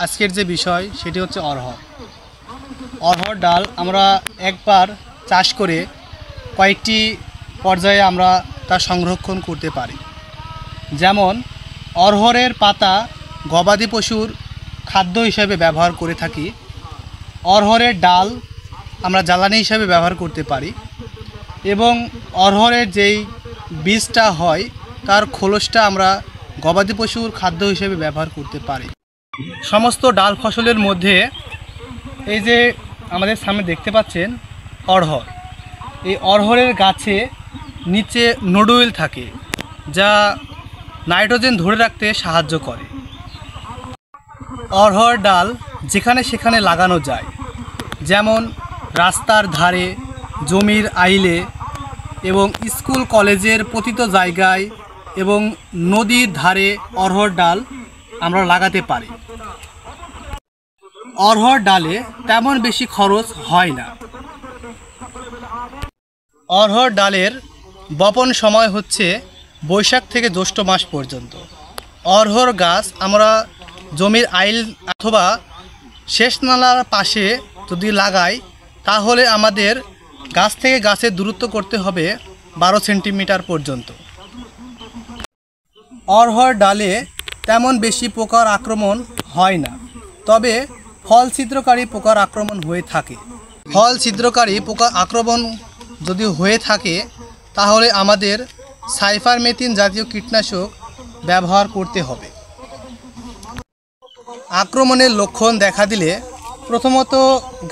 আজকের যে বিষয় সেটি হচ্ছে অরহর ডাল আমরা একবার চাষ করে কয়েকটি পর্যায়ে আমরা তা সংরক্ষণ করতে পারি। যেমন অরহরের পাতা গবাদি পশুর খাদ্য হিসেবে ব্যবহার করে থাকি। অরহরের ডাল আমরা জ্বালানি হিসেবে ব্যবহার করতে পারি এবং অরহরের যেই বীজটা হয় তার খোলসটা আমরা গবাদি পশুর খাদ্য হিসেবে ব্যবহার করতে পারি। সমস্ত ডাল ফসলের মধ্যে এই যে আমাদের সামনে দেখতে পাচ্ছেন অরহর, এই অরহরের গাছে নিচে নোডুল থাকে যা নাইট্রোজেন ধরে রাখতে সাহায্য করে। অরহর ডাল যেখানে সেখানে লাগানো যায়, যেমন রাস্তার ধারে, জমির আইলে এবং স্কুল কলেজের পতিত জায়গায় এবং নদীর ধারে অরহর ডাল আমরা লাগাতে পারি। অরহর ডালে তেমন বেশি খরচ হয় না। অরহর ডালের বপন সময় হচ্ছে বৈশাখ থেকে জ্যৈষ্ঠ মাস পর্যন্ত। অরহর গাছ আমরা জমির আইল অথবা শেষ নালার পাশে যদি লাগাই তাহলে আমাদের গাছ থেকে গাছের দূরত্ব করতে হবে 12 সেন্টিমিটার পর্যন্ত। অরহর ডালে তেমন বেশি পোকার আক্রমণ হয় না, তবে ফল ছিদ্রকারী পোকার আক্রমণ হয়ে থাকে। ফল ছিদ্রকারী পোকা আক্রমণ যদি হয়ে থাকে তাহলে আমাদের সাইফারমেথিন জাতীয় কীটনাশক ব্যবহার করতে হবে। আক্রমণের লক্ষণ দেখা দিলে প্রথমত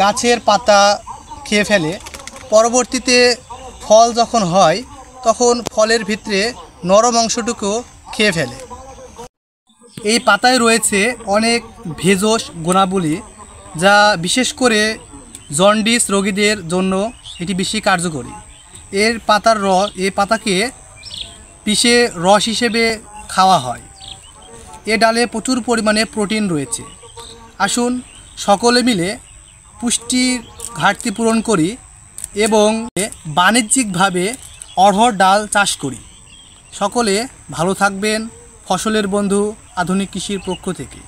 গাছের পাতা খেয়ে ফেলে, পরবর্তীতে ফল যখন হয় তখন ফলের ভিতরে নরম অংশটুকু খেয়ে ফেলে। এই পাতায় রয়েছে অনেক ভেষজ গুণাবলী যা বিশেষ করে জন্ডিস রোগীদের জন্য এটি বেশি কার্যকরী। এই পাতাকে পিষে রস হিসেবে খাওয়া হয়। এ ডালে প্রচুর পরিমাণে প্রোটিন রয়েছে। আসুন সকলে মিলে পুষ্টির ঘাটতি পূরণ করি এবং বাণিজ্যিকভাবে অরহর ডাল চাষ করি। সকলে ভালো থাকবেন। ফসলের বন্ধু আধুনিক কৃষির পক্ষ থেকে।